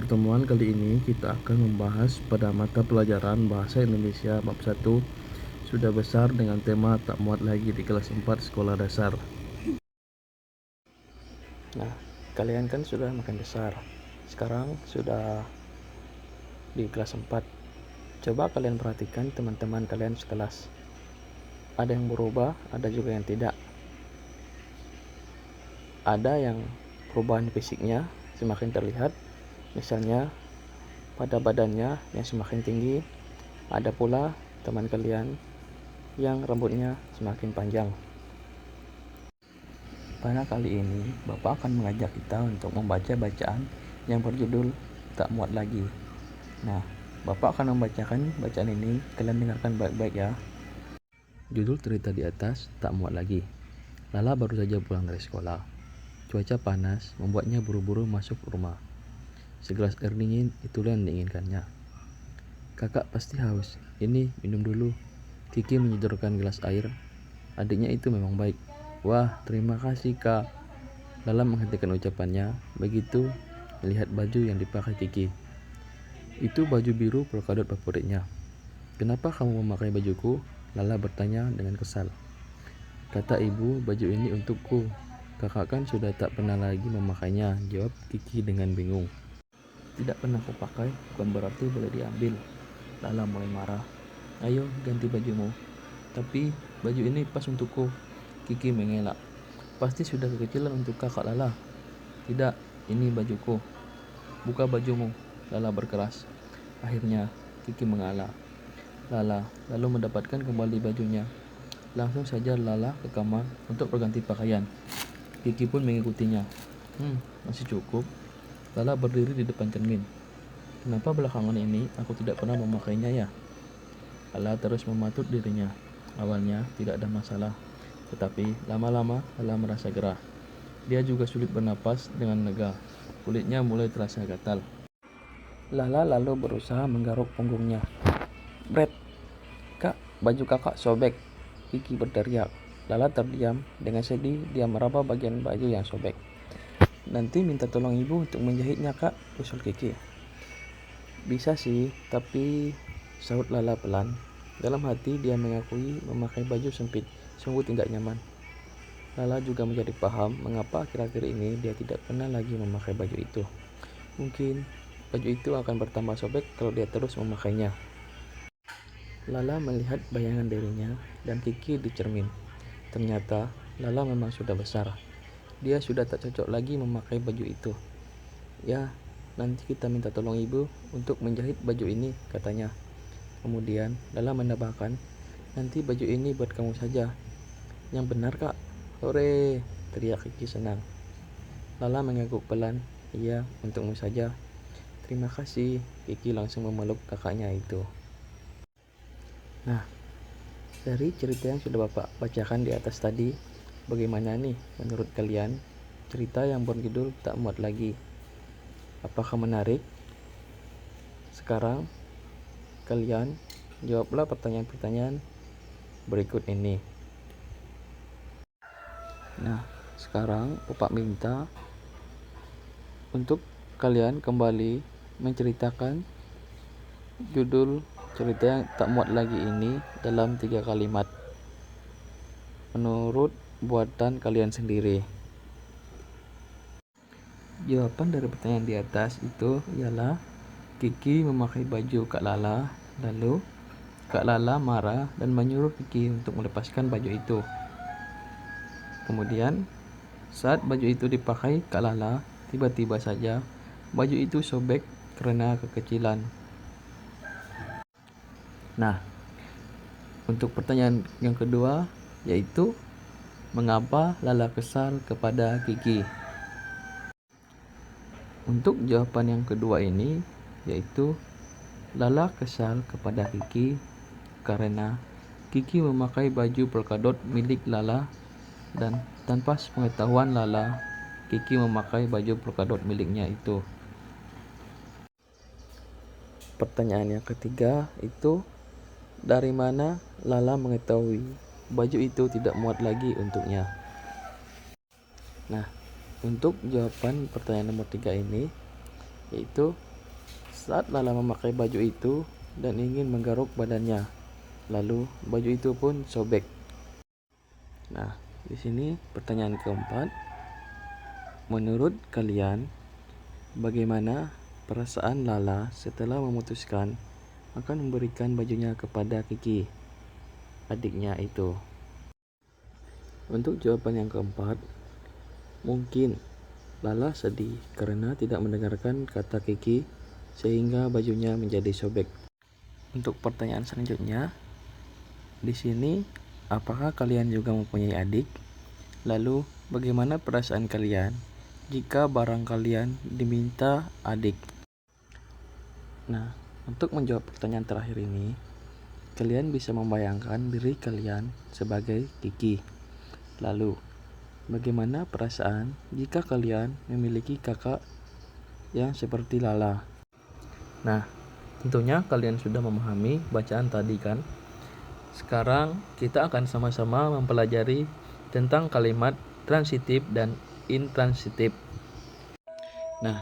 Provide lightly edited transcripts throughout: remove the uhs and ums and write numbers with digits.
pertemuan kali ini kita akan membahas pada mata pelajaran Bahasa Indonesia bab 1 sudah besar dengan tema tak muat lagi di kelas 4 sekolah dasar. Nah, kalian kan sudah makin besar. Sekarang sudah di kelas 4. Coba kalian perhatikan teman-teman kalian sekelas. Ada yang berubah, ada juga yang tidak. Ada yang perubahan fisiknya semakin terlihat, misalnya pada badannya yang semakin tinggi. Ada pula teman kalian yang rambutnya semakin panjang. Pada kali ini, Bapak akan mengajak kita untuk membaca bacaan yang berjudul Tak Muat Lagi. Nah, Bapak akan membacakan bacaan ini, kalian dengarkan baik-baik ya. Judul cerita di atas, Tak Muat Lagi. Lala baru saja pulang dari sekolah. Cuaca panas membuatnya buru-buru masuk rumah. Segelas air dingin itulah yang diinginkannya. Kakak pasti haus, ini minum dulu. Kiki menyodorkan gelas air. Adiknya itu memang baik. Wah, terima kasih kak. Lala menghentikan ucapannya begitu melihat baju yang dipakai Kiki. Itu baju biru polkadot favoritnya. Kenapa kamu memakai bajuku? Lala bertanya dengan kesal. Kata ibu, baju ini untukku. Kakak kan sudah tak pernah lagi memakainya, jawab Kiki dengan bingung. Tidak pernah kupakai, bukan berarti boleh diambil. Lala mulai marah. Ayo ganti bajumu. Tapi baju ini pas untukku. Kiki mengelak. Pasti sudah kekecilan untuk kakak Lala. Tidak, ini bajuku. Buka bajumu. Lala berkeras. Akhirnya Kiki mengalah. Lala lalu mendapatkan kembali bajunya. Langsung saja Lala ke kamar untuk berganti pakaian. Kiki pun mengikutinya. Masih cukup. Lala berdiri di depan cermin. Kenapa belakangan ini aku tidak pernah memakainya ya? Lala terus mematut dirinya. Awalnya tidak ada masalah, tetapi lama-lama Lala merasa gerah. Dia juga sulit bernapas dengan lega. Kulitnya mulai terasa gatal. Lala lalu berusaha menggaruk punggungnya. Bret, kak, baju kakak sobek. Kiki berteriak. Lala terdiam. Dengan sedih dia meraba bagian baju yang sobek. Nanti minta tolong ibu untuk menjahitnya kak, usul Kiki. Bisa sih, tapi sahut Lala pelan. Dalam hati dia mengakui memakai baju sempit sungguh tidak nyaman. Lala juga menjadi paham mengapa akhir-akhir ini dia tidak pernah lagi memakai baju itu. Mungkin baju itu akan bertambah sobek kalau dia terus memakainya. Lala melihat bayangan dirinya dan Kiki di cermin. Ternyata Lala memang sudah besar. Dia sudah tak cocok lagi memakai baju itu. Ya, nanti kita minta tolong ibu untuk menjahit baju ini, katanya. Kemudian Lala menambahkan, nanti baju ini buat kamu saja. Yang benar kak. Hore, teriak Kiki senang. Lala mengangguk pelan. Iya, untukmu saja. Terima kasih. Kiki langsung memeluk kakaknya itu. Nah, dari cerita yang sudah Bapak bacakan di atas tadi, bagaimana nih menurut kalian cerita yang berjudul Tak Muat Lagi? Apakah menarik? Sekarang kalian jawablah pertanyaan-pertanyaan berikut ini. Nah, sekarang Bapak minta untuk kalian kembali menceritakan judul cerita yang tak muat lagi ini dalam 3 kalimat menurut buatan kalian sendiri. Jawaban dari pertanyaan di atas itu ialah Kiki memakai baju Kak Lala, lalu Kak Lala marah dan menyuruh Kiki untuk melepaskan baju itu. Kemudian, saat baju itu dipakai Kak Lala, tiba-tiba saja baju itu sobek karena kekecilan. Nah, untuk pertanyaan yang kedua yaitu mengapa Lala kesal kepada Kiki? Untuk jawaban yang kedua ini yaitu Lala kesal kepada Kiki karena Kiki memakai baju polkadot milik Lala dan tanpa sepengetahuan Lala, Kiki memakai baju polkadot miliknya itu. Pertanyaan yang ketiga itu dari mana Lala mengetahui baju itu tidak muat lagi untuknya? Nah, untuk jawaban pertanyaan nomor 3 ini yaitu Saat Lala memakai baju itu dan ingin menggaruk badannya, lalu baju itu pun sobek. Nah, di sini pertanyaan keempat. Menurut kalian, bagaimana perasaan Lala setelah memutuskan akan memberikan bajunya kepada Kiki, adiknya itu? Untuk jawaban yang keempat, mungkin Lala sedih karena tidak mendengarkan kata Kiki sehingga bajunya menjadi sobek. Untuk pertanyaan selanjutnya, di sini apakah kalian juga mempunyai adik? Lalu bagaimana perasaan kalian jika barang kalian diminta adik? Nah, untuk menjawab pertanyaan terakhir ini, kalian bisa membayangkan diri kalian sebagai Kiki. Lalu, bagaimana perasaan jika kalian memiliki kakak yang seperti Lala? Nah, tentunya kalian sudah memahami bacaan tadi kan? Sekarang kita akan sama-sama mempelajari tentang kalimat transitif dan intransitif. Nah,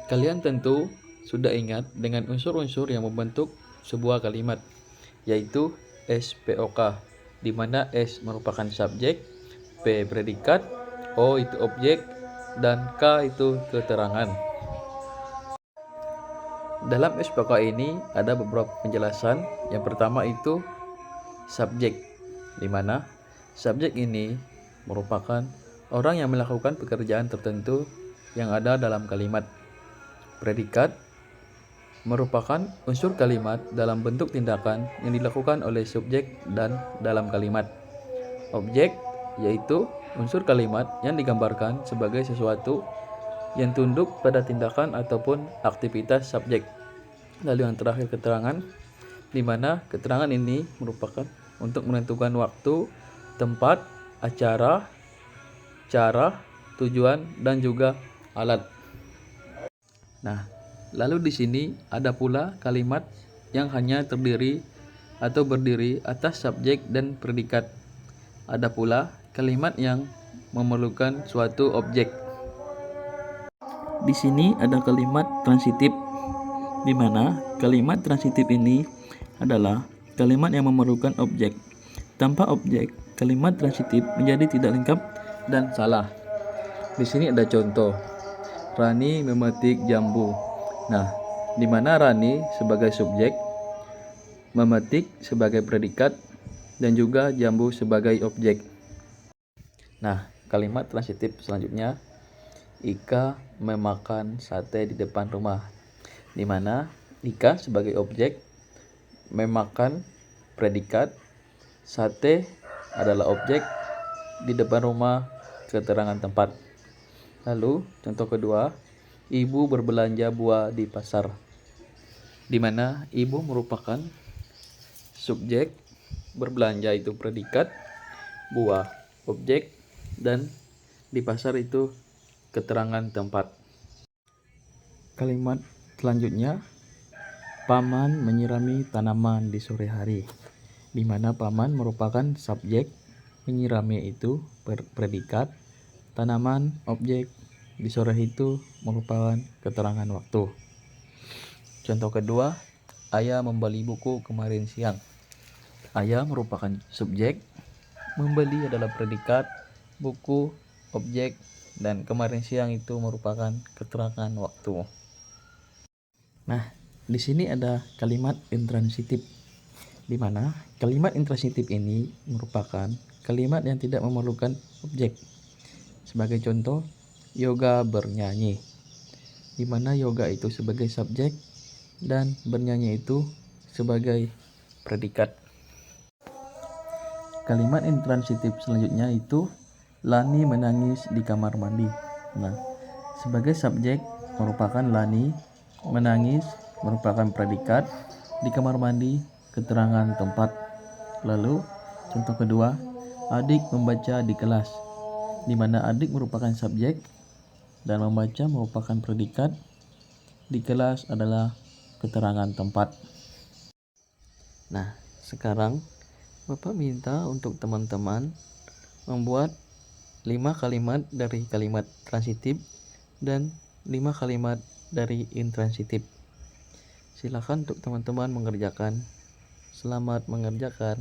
kalian tentu sudah ingat dengan unsur-unsur yang membentuk sebuah kalimat, yaitu SPOK, di mana S merupakan subjek, P predikat, O itu objek, dan K itu keterangan. Dalam SPOK ini ada beberapa penjelasan. Yang pertama itu subjek, di mana subjek ini merupakan orang yang melakukan pekerjaan tertentu yang ada dalam kalimat. Predikat merupakan unsur kalimat dalam bentuk tindakan yang dilakukan oleh subjek dan dalam kalimat. Objek yaitu unsur kalimat yang digambarkan sebagai sesuatu yang tunduk pada tindakan ataupun aktivitas subjek. Lalu yang terakhir keterangan, di mana keterangan ini merupakan untuk menentukan waktu, tempat, acara, cara, tujuan, dan juga alat. Nah, lalu di sini ada pula kalimat yang hanya terdiri atau berdiri atas subjek dan predikat. Ada pula kalimat yang memerlukan suatu objek. Di sini ada kalimat transitif, di mana kalimat transitif ini adalah kalimat yang memerlukan objek. Tanpa objek, kalimat transitif menjadi tidak lengkap dan salah. Di sini ada contoh. Rani memetik jambu. Nah, di mana Rani sebagai subjek, memetik sebagai predikat, dan juga jambu sebagai objek. Nah, kalimat transitif selanjutnya, Ika memakan sate di depan rumah, di mana Ika sebagai objek, memakan predikat, sate adalah objek, di depan rumah keterangan tempat. Lalu contoh kedua, ibu berbelanja buah di pasar, di mana ibu merupakan subjek, berbelanja itu predikat, buah objek, dan di pasar itu keterangan tempat. Kalimat selanjutnya, paman menyirami tanaman di sore hari, di mana paman merupakan subjek, menyirami itu predikat, tanaman objek, di sore itu merupakan keterangan waktu. Contoh kedua, ayah membeli buku kemarin siang. Ayah merupakan subjek, membeli adalah predikat, buku objek, dan kemarin siang itu merupakan keterangan waktu. Nah, di sini ada kalimat intransitif, di mana kalimat intransitif ini merupakan kalimat yang tidak memerlukan objek. Sebagai contoh, yoga bernyanyi, di mana yoga itu sebagai subjek dan bernyanyi itu sebagai predikat. Kalimat intransitif selanjutnya itu Lani menangis di kamar mandi. Nah, sebagai subjek merupakan Lani, menangis merupakan predikat, di kamar mandi keterangan tempat. Lalu contoh kedua, adik membaca di kelas, di mana adik merupakan subjek dan membaca merupakan predikat, di kelas adalah keterangan tempat. Nah, sekarang Bapak minta untuk teman-teman membuat 5 kalimat dari kalimat transitif dan 5 kalimat dari intransitif. Silakan untuk teman-teman mengerjakan. Selamat mengerjakan.